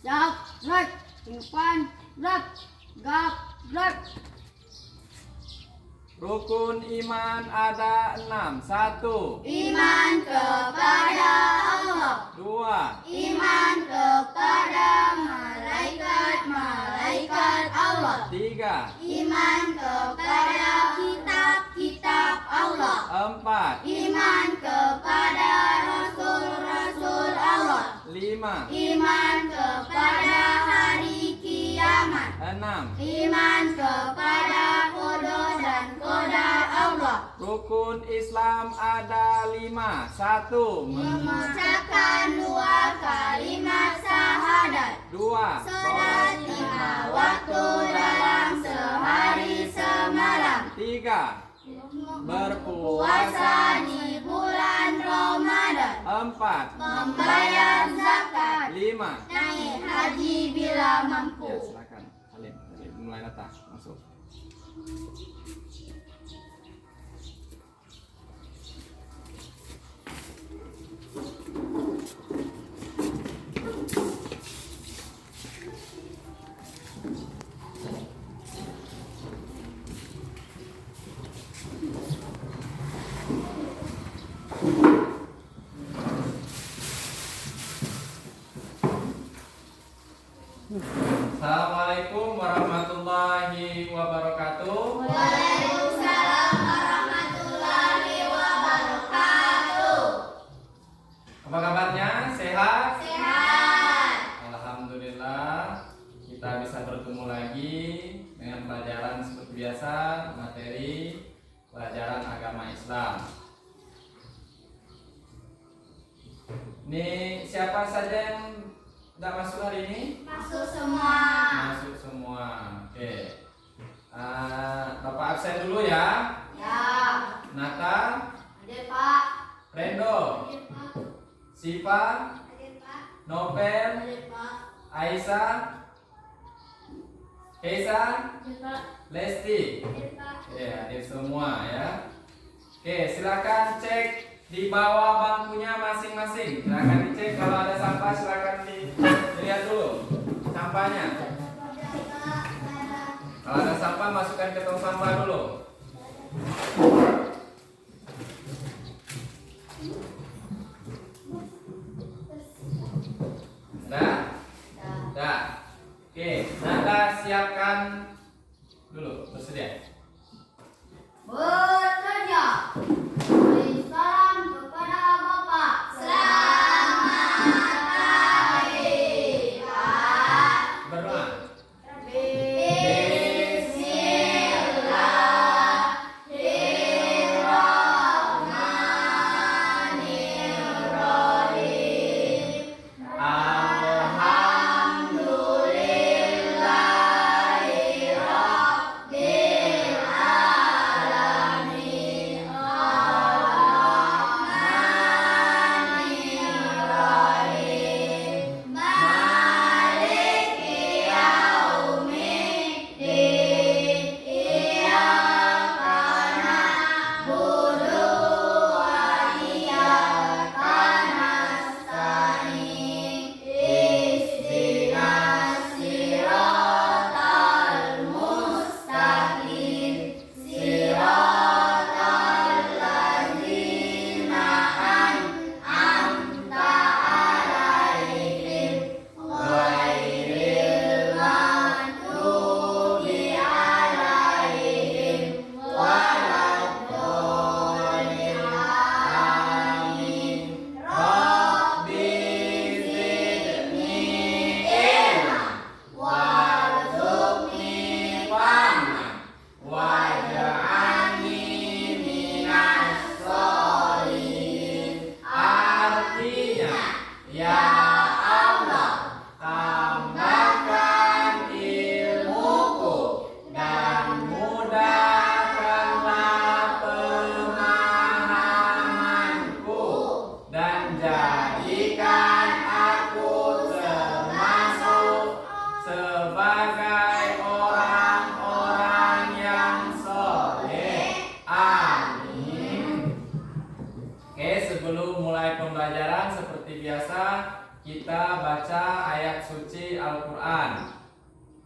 Dap, rek, depan, rek, gap, rek. Rukun iman ada 6. 1. Iman kepada Allah. 2. Iman kepada malaikat-malaikat Allah. 3. Iman kepada kitab-kitab Allah. 4. Iman kepada rasul-rasul Allah. 5. Iman kepada hari kiamat. 6. Iman kepada qada dan qadar Allah. Rukun Islam ada 5. 1. Mengucapkan 2 kalimat syahadat. 2. Salat 5 waktu dalam sehari semalam. 3. Berpuasa di bulan Ramadan. 4. Membayar zakat. 5. Naik haji bila mampu. Ya, silakan. Salim. Mulai nata. Masuk. Assalamualaikum warahmatullahi wabarakatuh. Waalaikumsalam warahmatullahi wabarakatuh. Apa kabarnya? Sehat? Sehat. Alhamdulillah, kita bisa bertemu lagi dengan pelajaran seperti biasa, materi pelajaran agama Islam. Ini siapa saja yang tidak masuk hari ini? Masuk semua. Masuk semua. Oke. Bapak absen dulu ya. Ya. Nata, Ada Pak. Rendo, Ada Pak. Siva, Ada Pak. Novel, Ada Pak. Aisyah, Keisa, Ada Pak. Lesti. Ada Pak. Oke, hadir semua ya. Oke, silakan cek di bawah bangkunya masing-masing. Silakan dicek, kalau ada sampah silakan dilihat dulu sampahnya. Kalau ada sampah masukkan ke tong sampah dulu. Dah? Dah. Oke, Nanda siapkan dulu, bersedia. Bekerja. Beri salam kepada Bapak. Selamat pagi, Pak. Berdoa. Bismillahirrahmanirrahim. ayat suci Al-Quran.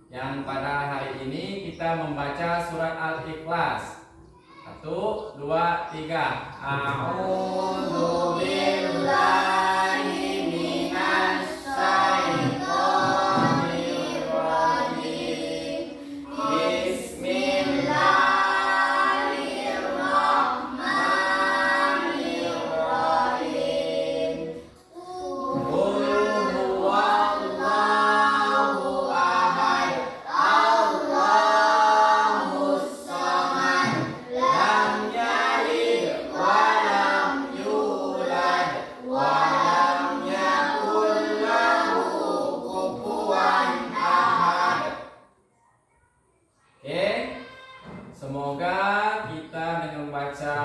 Yang pada hari ini kita membaca surat Al-Ikhlas. 1, 2, 3. A'udzu billahi minasy syaithanir rajim. Bismillahirrahmanirrahim. Qul huwallahu ahad, Allahus samad, lam yalid wa lam yulad wa lam yakul lahu kufuwan ahad. Oke, semoga kita dengan membaca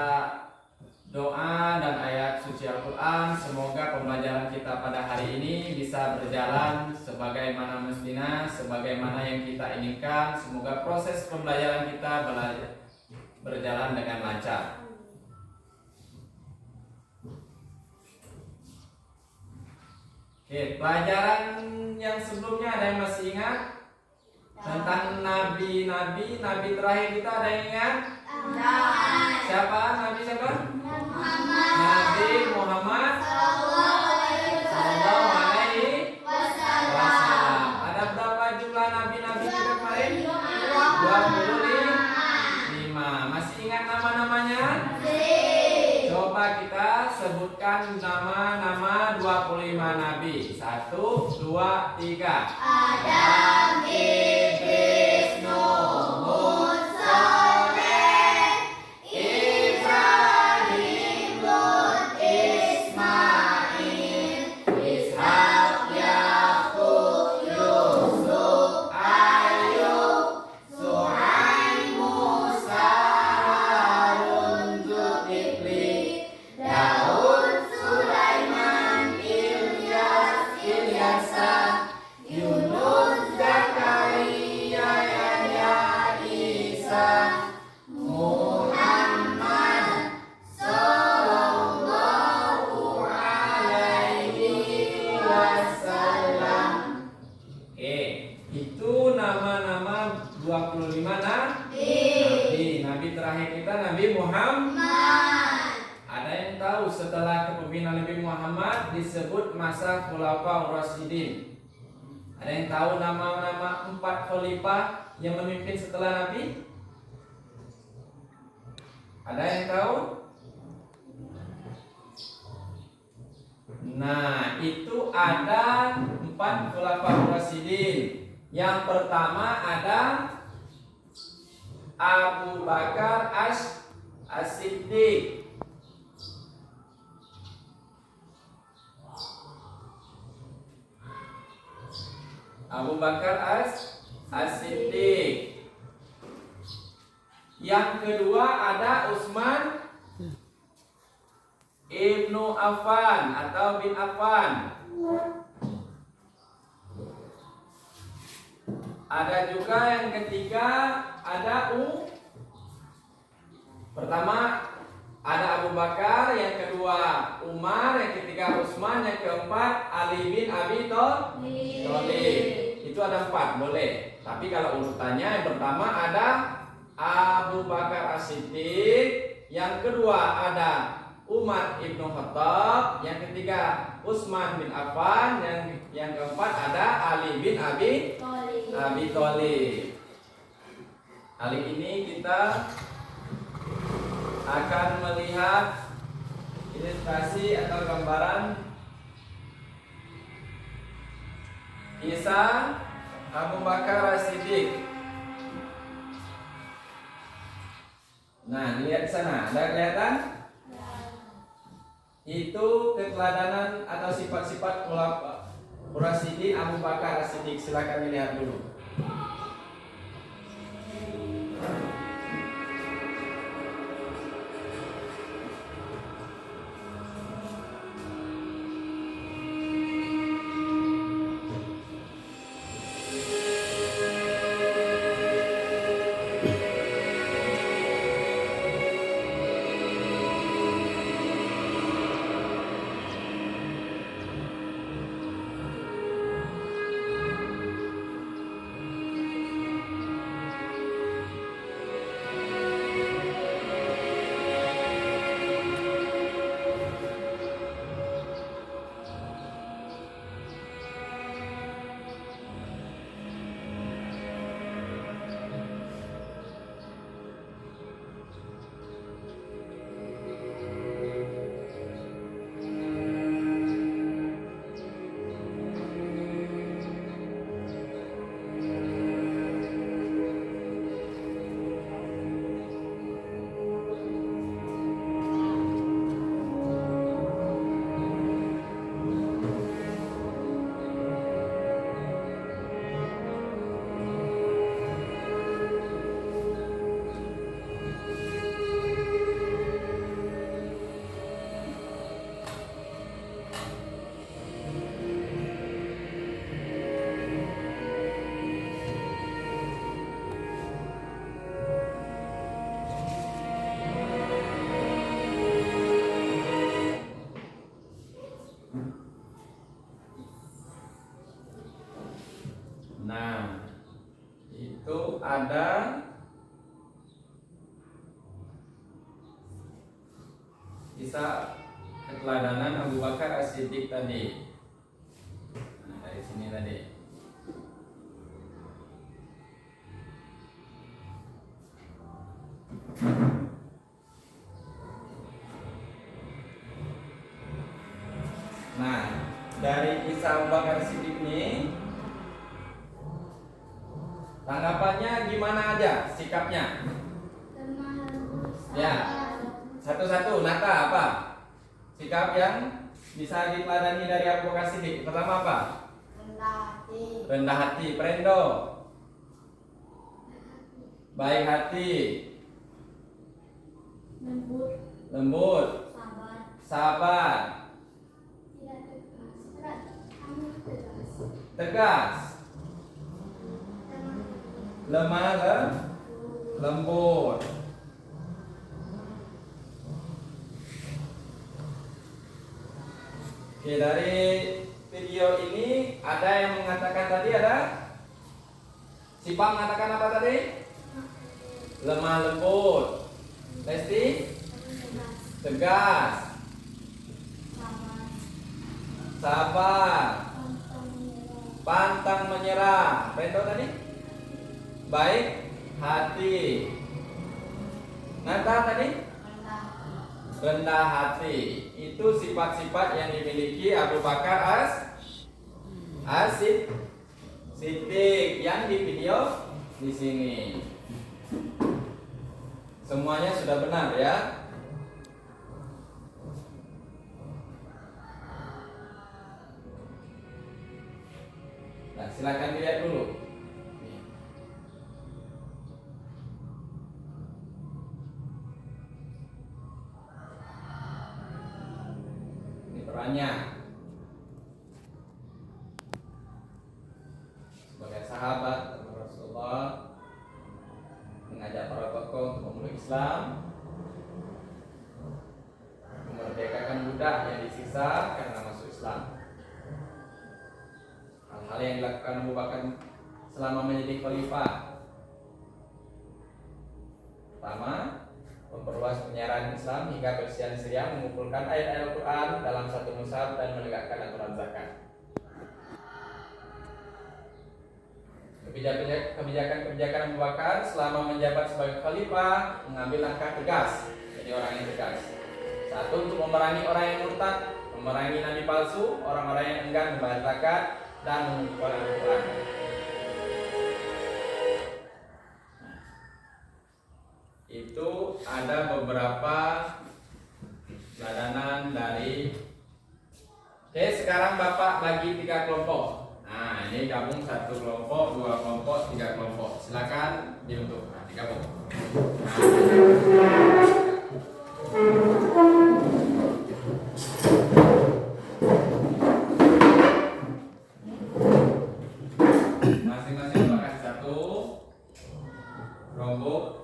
doa dan ayat suci Al-Quran, semoga pembelajaran kita pada hari ini bisa berjalan sebagaimana mestinya, sebagaimana yang kita inginkan. Semoga proses pembelajaran kita berjalan dengan lancar. Oke, pelajaran yang sebelumnya ada yang masih ingat? Tentang nabi-nabi, nabi terakhir kita ada yang ingat? Siapa? Nabi siapa? Nabi Muhammad Sallallahu Alaihi Wasallam. Ada berapa jumlah nabi-nabi kita kemarin? 25. Masih ingat nama-namanya? Coba kita sebutkan nama-nama 25 nabi. 1, 2, 3. Adam, Idris, Nuh, Hud, Saleh, Ibrahim, Lut, Ismail, Ishak, Yakub, Yusuf, Ayub, Suhaib, Musa, Harun, Zulkifli, Daud, Sulaiman, Ilyasa, Yunus, Zakaria, Yahya, Isa, Muhammad Sallallahu Alaihi Wasallam. Oke, itu nama-nama 25 nabi. Nabi terakhir kita Nabi Muhammad. Ada yang tahu setelah kepemimpinan Nabi Muhammad disebut masa Khulafaur Rasyidin? Ada yang tahu nama-nama 4 khalifah yang memimpin setelah Nabi? Ada yang tahu? Nah, itu ada 4 Khulafaur Rasyidin. Yang pertama ada Abu Bakar As-Siddiq. Abu Bakar As-Siddiq. Yang kedua ada Utsman Ibnu Affan atau bin Affan. Ada juga yang ketiga ada pertama ada Abu Bakar, yang kedua Umar, yang ketiga Utsman, yang keempat Ali bin Abi Thalib. Itu ada 4, boleh. Tapi kalau urutannya yang pertama ada Abu Bakar As-Siddiq, yang kedua ada Umar ibnu Khattab, yang ketiga Utsman bin Affan, yang keempat ada Ali bin Abi Thalib. Kali ini kita akan melihat ilustrasi atau gambaran kisah Abu Bakar As-Siddiq. Nah, lihat di sana, ada kelihatan? Itu keteladanan atau sifat-sifat Khulafaur Rasyidin Abu Bakar As-Siddiq. Silakan dilihat dulu. Nah, itu ada kisah keteladanan Abu Bakar As-Siddiq tadi. Nah, dari sini tadi. Nah, dari kisah Abu Bakar As-Siddiq ini, tanggapannya gimana aja sikapnya? Ya, satu-satu. Nata apa? Sikap yang bisa diteladani dari Abu Bakar Siddiq. Pertama apa? Rendah hati. Prendo. Baik hati. Lembut. Sabar. Tegas. Lemah lembut. Oke, dari video ini ada yang mengatakan tadi ada Sipa mengatakan apa tadi? Lemah lembut. Lesti? Tegas. Sabar. Pantang menyerah. Rendo tadi? Baik hati. Nata tadi? Rendah hati. Itu sifat-sifat yang dimiliki Abu Bakar As-Siddiq yang di video di sini. Semuanya sudah benar ya. Nah, silakan dilihat dulu. Perannya sebagai sahabat Rasulullah, mengajak para tokoh untuk memeluk Islam, memerdekakan budak yang disiksa karena masuk Islam. Hal-hal yang dilakukan Abu Bakar selama menjadi khalifah: pertama, memperluas penyiaran Islam hingga Persia Syria, mengumpulkan ayat-ayat Al-Quran dalam satu mushaf dan menegakkan aturan zakat. Kebijakan Abu Bakar selama menjabat sebagai khalifah mengambil langkah tegas, jadi orang yang tegas. Satu, untuk memerangi orang yang murtad, memerangi nabi palsu, orang-orang yang enggan membayar zakat dan mengumpulkan Al-Quran. Itu ada beberapa pelajaran dari. Oke, sekarang Bapak bagi 3 kelompok. Nah, ini gabung 1 kelompok, 2 kelompok, 3 kelompok. Silakan dibentuk. Nah, digabung. Masing-masing pakai 1 kelompok.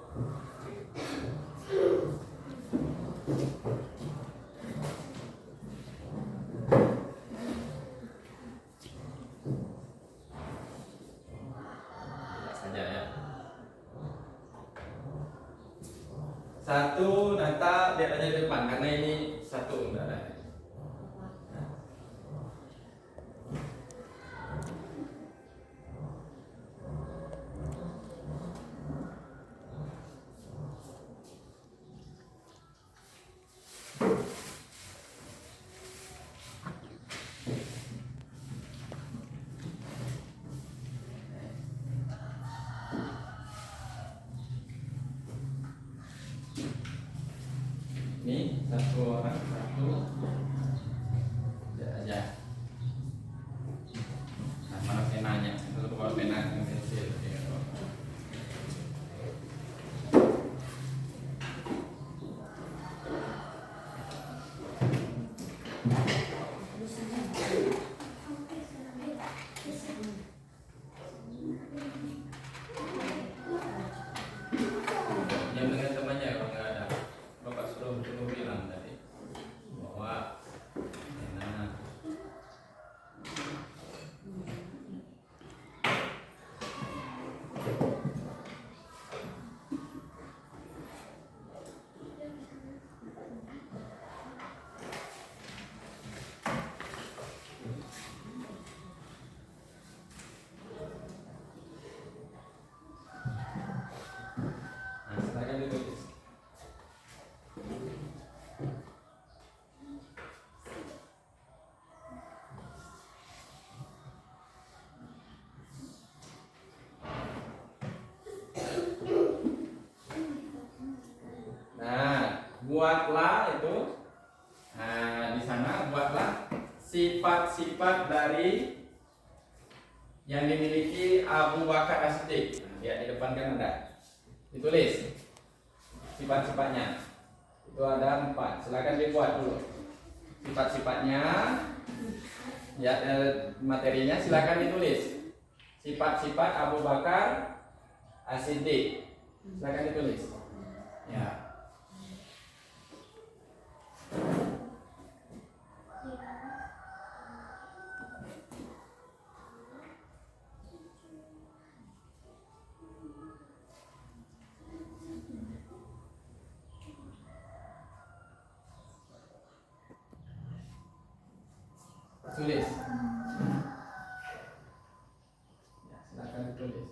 Saja ya. 1 Nata lihat aja di depan karena ini 1 enggak ada. Ini 1 orang 1 aja. Nah, mana penanya? Itu bawa pena dengan pensil. Yang dengan temannya kalau nggak ada, Bapak suruh bilang tadi bahwa sifat-sifat dari yang dimiliki Abu Bakar As-Siddiq. Nah, lihat di depan kan ada. Ditulis sifat-sifatnya. Itu ada 4. Silakan dibuat dulu. Sifat-sifatnya. Ya, materinya silakan ditulis. Sifat-sifat Abu Bakar As-Siddiq. Silakan ditulis. Ya. Tulis. Ya, silakan ditulis.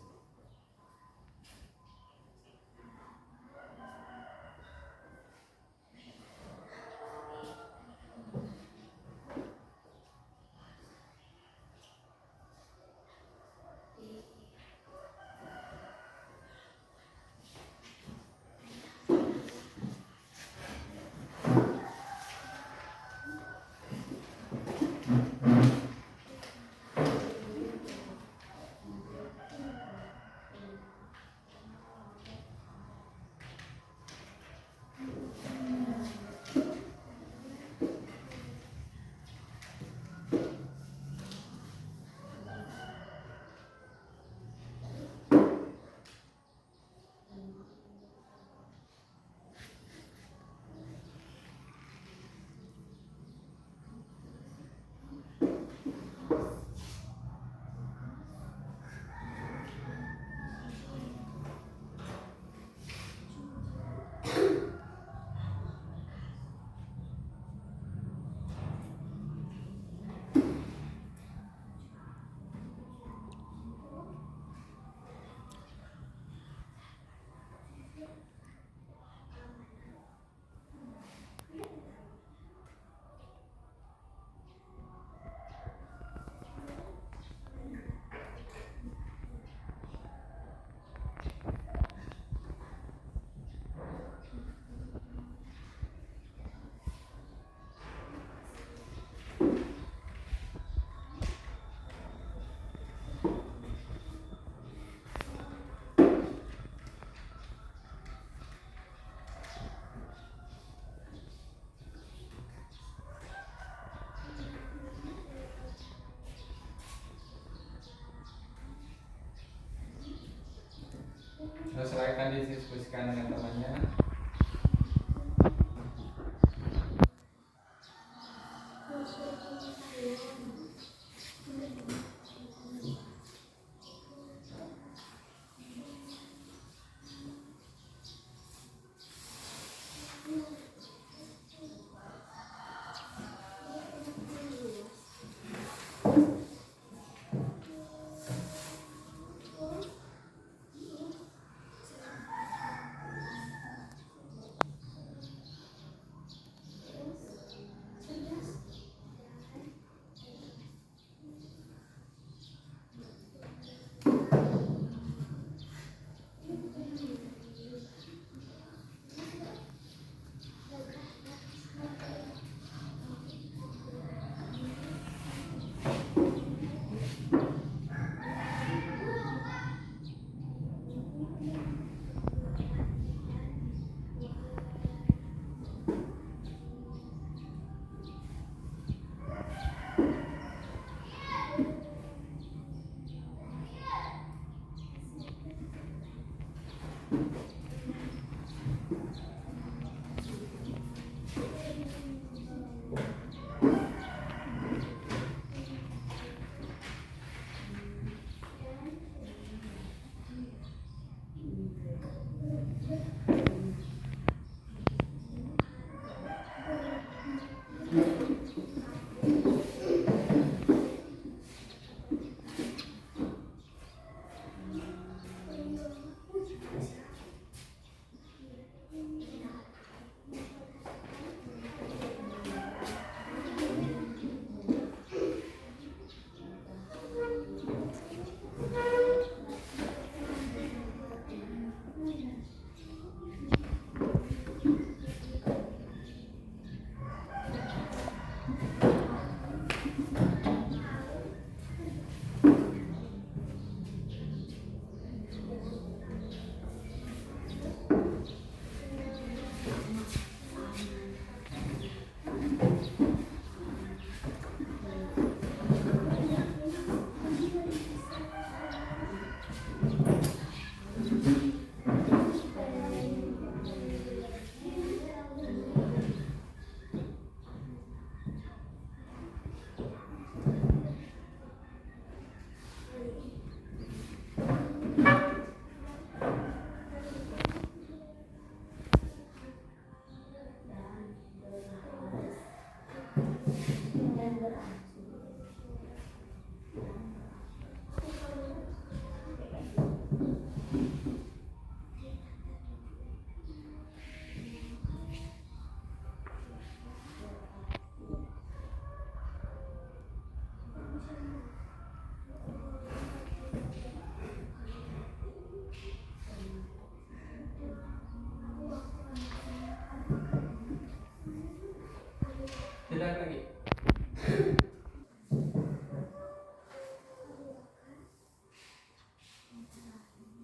Silakan didiskusikan dengan temannya.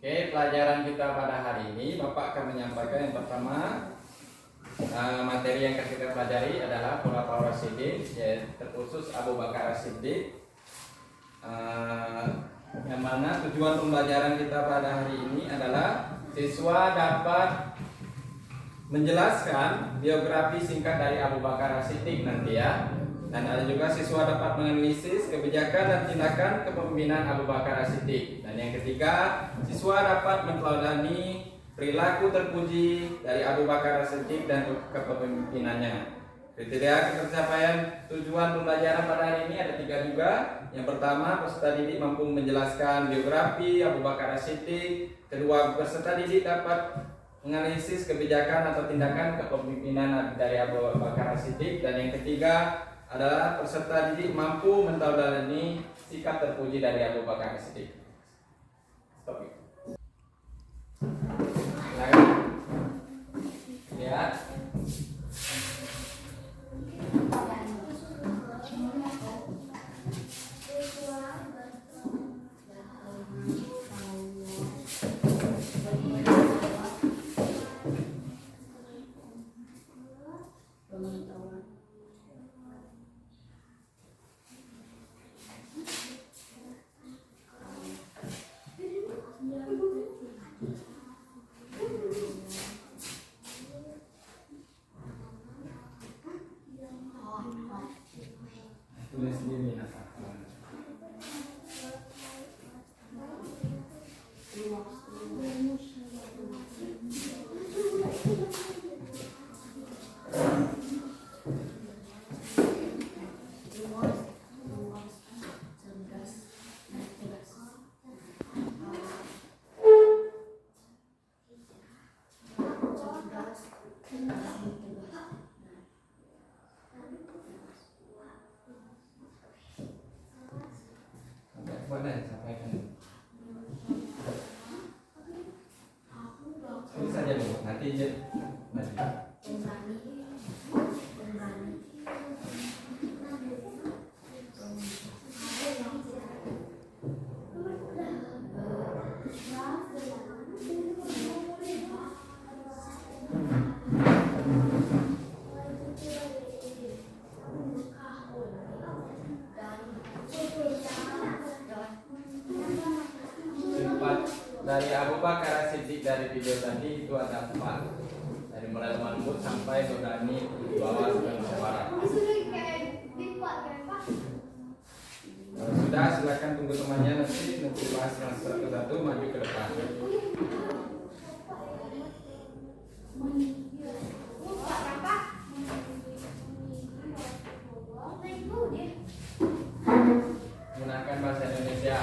Oke, pelajaran kita pada hari ini Bapak akan menyampaikan yang pertama, materi yang akan kita pelajari adalah Khulafaur Rasyidin, yaitu terkhusus Abu Bakar As-Siddiq. Yang mana tujuan pembelajaran kita pada hari ini adalah siswa dapat menjelaskan biografi singkat dari Abu Bakar As-Siddiq nanti ya. Dan ada juga siswa dapat menganalisis kebijakan dan tindakan kepemimpinan Abu Bakar As-Siddiq. Dan yang ketiga, siswa dapat meneladani perilaku terpuji dari Abu Bakar As-Siddiq dan kepemimpinannya. Kriteria pencapaian tujuan pembelajaran pada hari ini ada 3 juga. Yang pertama, peserta didik mampu menjelaskan biografi Abu Bakar As-Siddiq. Kedua, peserta didik dapat menganalisis kebijakan atau tindakan kepemimpinan dari Abu Bakar As-Siddiq. Dan yang ketiga adalah peserta didik mampu meneladani sikap terpuji dari Abu Bakar As-Siddiq. Stop it. Lihat. Tulis sendiri Nasa. Mana sampaikan? Tulis saja dulu, nanti aja. Dari Abu Bakar As-Siddiq dari video tadi itu ada 4, dari mulai lembut sampai berani di bawah sampai musyawarah. Kalau sudah silakan tunggu temannya nanti bahas satu-satu maju ke depan. Gunakan bahasa Indonesia.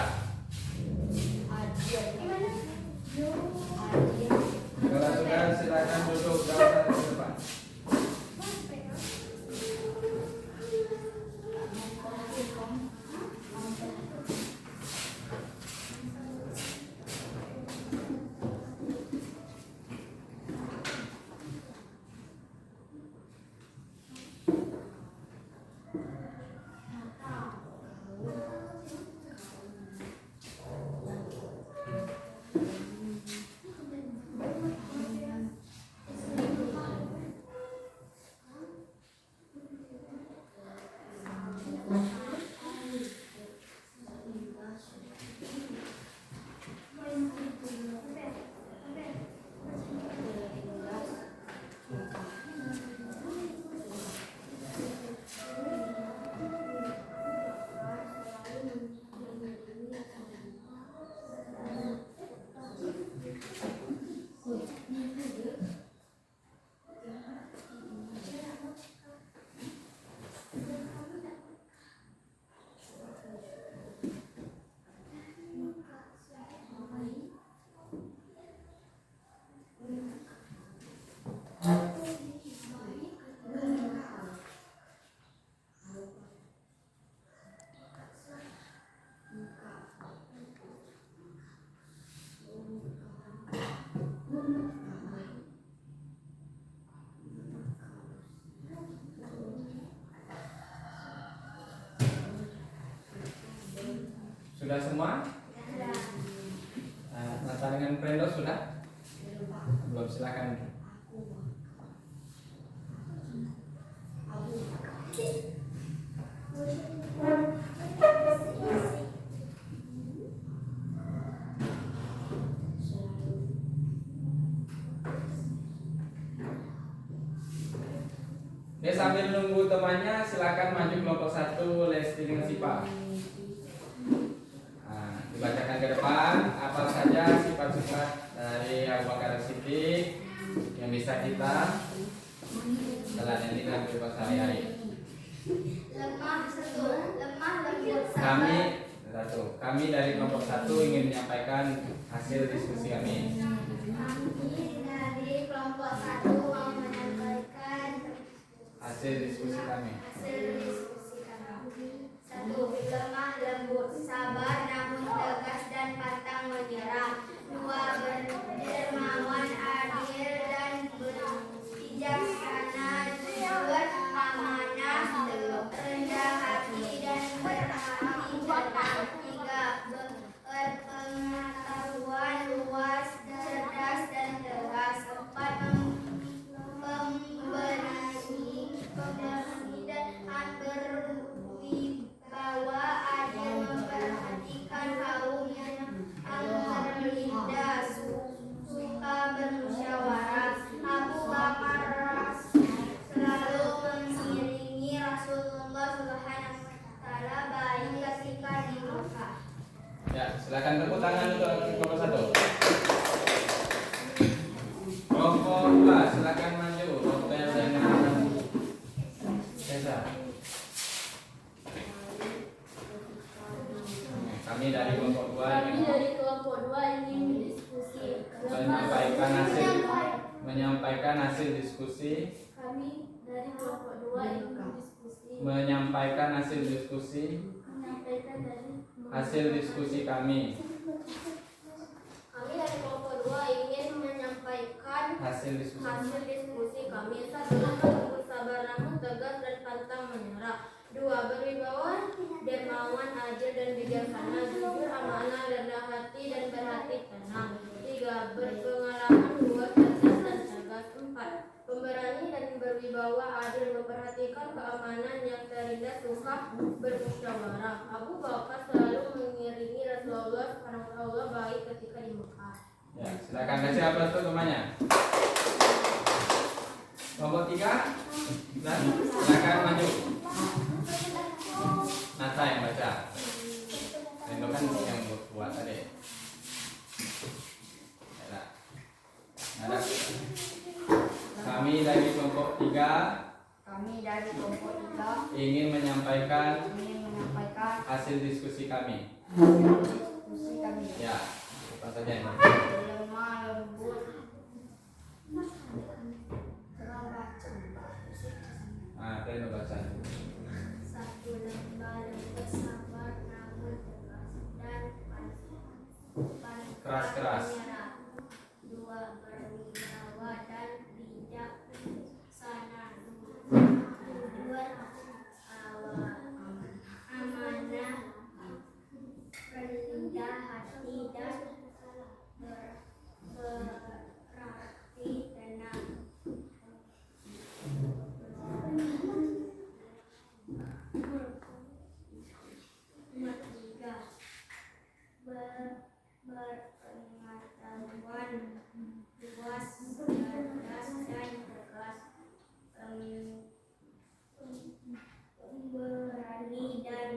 Kalau sudah silakan duduk jauh ke depan. Sudah semua? Nata dengan Prendo sudah? Belum, silakan. Dia sambil nunggu temannya, silakan maju kelompok 1 Lesti dengan Sipa. Dibacakan ke depan apa saja sifat-sifat dari Abu Bakar Siddiq yang bisa kita teladani dalam kehidupan sehari-hari. Lemah lembut Kami dari kelompok 1 ingin menyampaikan hasil diskusi kami. Kami dari kelompok 1 mau menyampaikan Hasil diskusi kami. Satu, lemah lembut, sabar namun tegas dan pantang menyerah. Dua, dermawan, adil dan bijaksana, beramanah, rendah hati dan berhati tenang. Tiga, berpengetahuan luas, cerdas dan tegas. Empat, pemberani dan berwibawa, adil, memperhatikan kaum yang terlindas, suka bermusyawarah. Abu Bakar selalu mengiringi Rasulullah Subhanahu wa Ta'ala baik ketika di Mekah. Ya, silakan tepuk tangan untuk kelompok 1. Kelompok 2 silakan maju. Hotel dengan Cesar. Kami dari kelompok 2 ingin berdiskusi. menyampaikan hasil diskusi. Kami dari kelompok 2 ingin berdiskusi. Menyampaikan hasil diskusi. Hasil diskusi kami. Kami dari kelompok 2 ingin menyampaikan Hasil diskusi. kami. Satu, lembut, sabar namun tegas dan pantang menyerah. Dua, berwibawa, dermawan, adil dan bijaksana, jujur, amanah, rendah hati dan berhati tenang. Tiga, berpengalaman luas, cerdas dan tegas. Empat, pemberani dan berwibawa, adil, memperhatikan keamanan yang terindah, suka bermusyawarah. Abu Bakar selalu mengiringi Rasulullah Subhanahu baik ketika di Mekah. Ya, silakan kasih aplaus untuk temannya. Kelompok 3 dan silakan maju. Nata yang baca. Rendo kan yang buat tadi. Ya. Ada. Kami dari kelompok 3 ingin menyampaikan hasil diskusi kami. Ya, apa saja ini? Lemah lembut, Rendo baca. satu, lemah lembut, sabar namun tegas dan Keras-keras. menyerah. Dua, berwibawa dan bijaksana. Dua, amanah, rendah hati dan berarti tenang. Tiga, berpengetahuan luas, cerdas dan tegas. Pemberani dan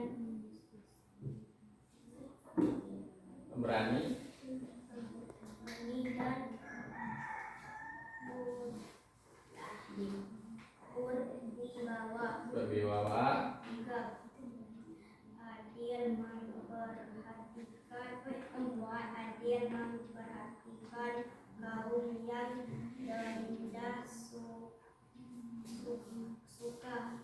berwibawa. Tiga, adil, memperhatikan kaum yang rendah, suka.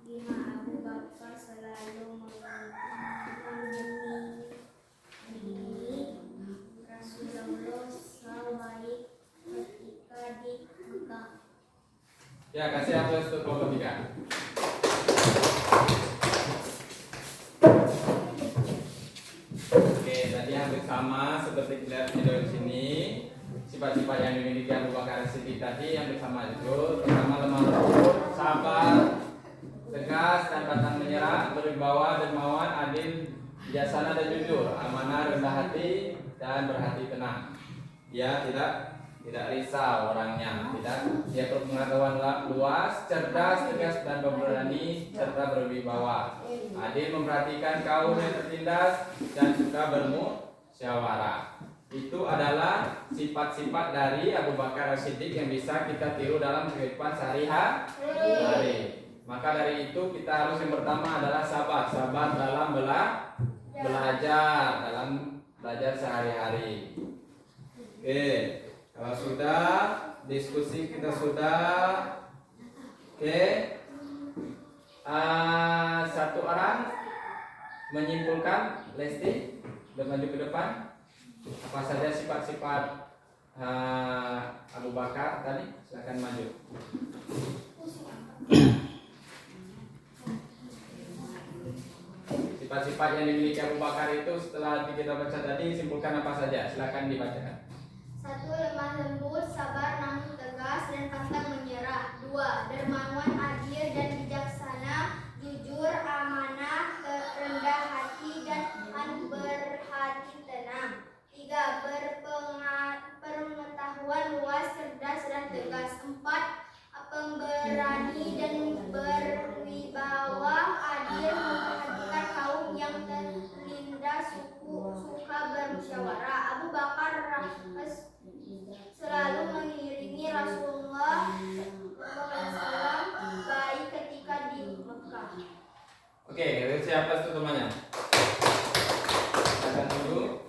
Lima, Abu Bakar selalu mengiringi Rasulullah baik ketika di Mekah. Ya, kasih aplaus untuk kelompok 3. sama seperti lihat video di sini. Sifat-sifat yang dimiliki Abu Bakar As-Siddiq tadi yang bersama itu pertama lemah lembut, sabar, tegas dan pantang menyerah, berwibawa, dermawan, adil, bijaksana dan jujur, amanah, rendah hati dan berhati tenang. Dia tidak risau orangnya, dia berpengetahuan luas, cerdas, tegas dan pemberani serta berwibawa. Adil, memperhatikan kaum yang tertindas dan suka bermusyawarah. Itu adalah sifat-sifat dari Abu Bakar As-Siddiq yang bisa kita tiru dalam kehidupan sehari-hari. Maka dari itu kita harus yang pertama adalah sabar dalam belajar sehari-hari. Oke, kalau sudah diskusi kita sudah. Oke, satu orang menyimpulkan, Lesti maju ke depan. Apa saja sifat-sifat Abu Bakar tadi? Silakan maju. Sifat-sifat yang dimiliki Abu Bakar itu setelah kita baca tadi, simpulkan apa saja? Silakan dibacakan. 1. Lemah lembut, sabar namun tegas dan pantang menyerah. 2. Dermawan, adil dan bijaksana, jujur, amanah, rendah hati dan berhati tenang. 3. Berpengetahuan luas, cerdas dan tegas. 4. Pemberani dan berwibawa, adil, memperhatikan kaum yang terlindas, suka bermusyawarah. Abu Bakar selalu mengiringi Rasulullah SAW baik ketika di Mekah. Oke, siapa itu temannya? Silakan dulu.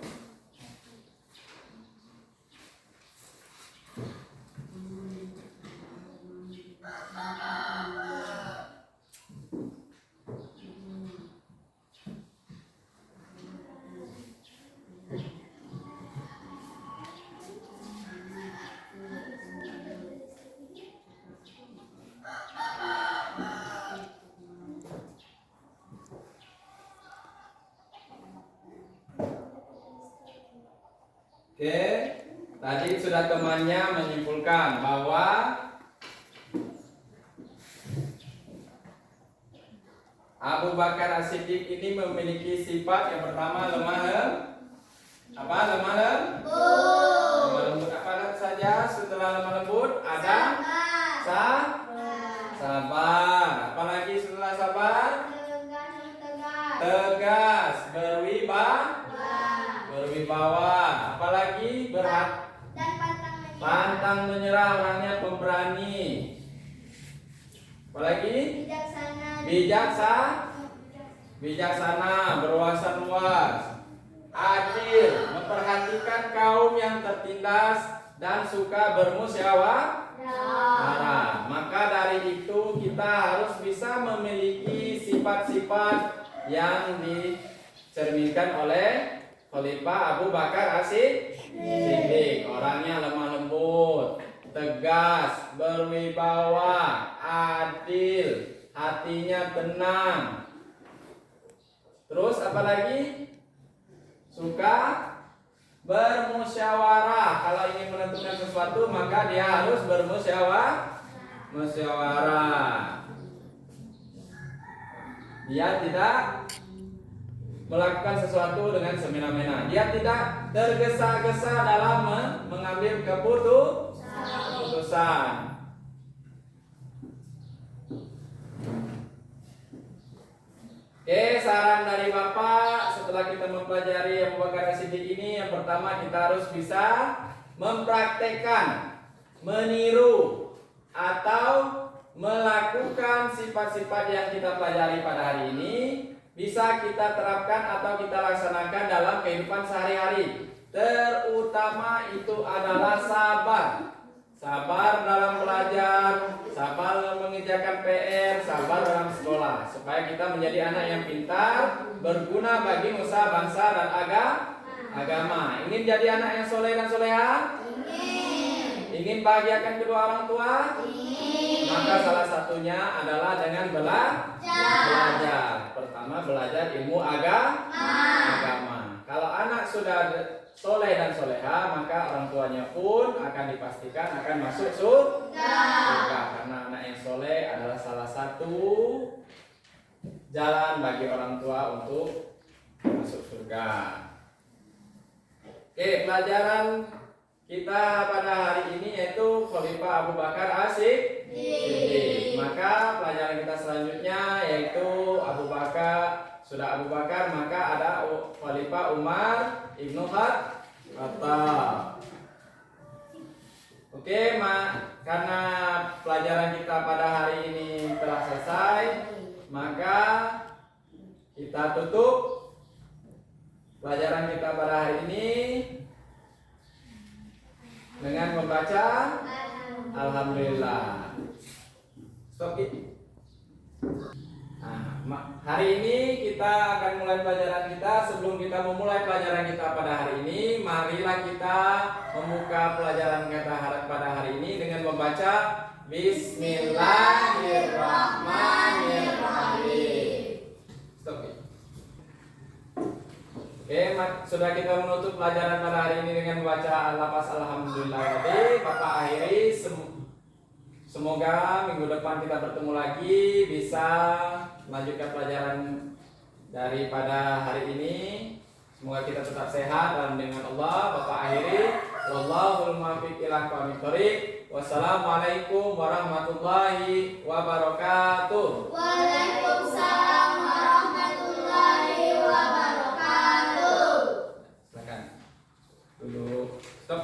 Oke, tadi sudah temannya menyimpulkan bahwa Abu Bakar As-Siddiq ini memiliki sifat yang pertama lemah lembut. Apa saja setelah lemah lembut? Ada sabar. Apalagi setelah sabar? Tegas, berwibawa. Apalagi Dan pantang menyerah, orangnya pemberani. Apalagi bijaksana, berwawasan luas. Adil, memperhatikan kaum yang tertindas dan suka bermusyawarah. Maka dari itu kita harus bisa memiliki sifat-sifat yang dicerminkan oleh Khalifah Abu Bakar As-Siddiq. Orangnya lemah lembut, tegas, berwibawa, adil, hatinya tenang. Terus apa lagi? Suka bermusyawarah. Kalau ingin menentukan sesuatu maka dia harus musyawarah. Dia tidak melakukan sesuatu dengan semena-mena. Dia tidak tergesa-gesa dalam mengambil keputusan. Oke, saran dari Bapak setelah kita mempelajari Abu Bakar As-Siddiq ini, yang pertama kita harus bisa mempraktekkan, meniru atau melakukan sifat-sifat yang kita pelajari pada hari ini bisa kita terapkan atau kita laksanakan dalam kehidupan sehari-hari. Terutama itu adalah sabar. Sabar dalam belajar, sabar dalam mengerjakan PR, sabar dalam sekolah, supaya kita menjadi anak yang pintar, berguna bagi nusa, bangsa dan agama. Ingin jadi anak yang soleh dan soleha? Ingin bahagiakan kedua orang tua? Maka salah satunya adalah dengan belajar. Pertama belajar ilmu agama. kalau anak sudah soleh dan soleha, maka orang tuanya pun akan dipastikan akan masuk surga. Karena anak yang soleh adalah salah satu jalan bagi orang tua untuk masuk surga. Oke, pelajaran kita pada hari ini yaitu Khalifah Abu Bakar As-Siddiq. Maka pelajaran kita selanjutnya yaitu Abu Bakar. Sudah Abu Bakar, maka ada Khalifah Umar Ibnu Khattab. Oke, karena pelajaran kita pada hari ini telah selesai, maka kita tutup pelajaran kita pada hari ini dengan membaca Alhamdulillah. Stop it. Nah, hari ini kita akan mulai pelajaran kita. Sebelum kita memulai pelajaran kita pada hari ini, marilah kita membuka pelajaran kita pada hari ini dengan membaca Bismillahirrahmanirrahim. Stop it. Oke, sudah kita menutup pelajaran pada hari ini dengan membaca lafaz Alhamdulillah tadi. Bapak akhiri semoga minggu depan kita bertemu lagi, bisa melanjutkan pelajaran daripada hari ini. Semoga kita tetap sehat dalam dengan Allah. Bapak akhiri, wallahul muwaffiq ila aqwamit thoriq. Wassalamualaikum warahmatullahi wabarakatuh. Waalaikumsalam warahmatullahi wabarakatuh. Silakan. Dulu. Stop.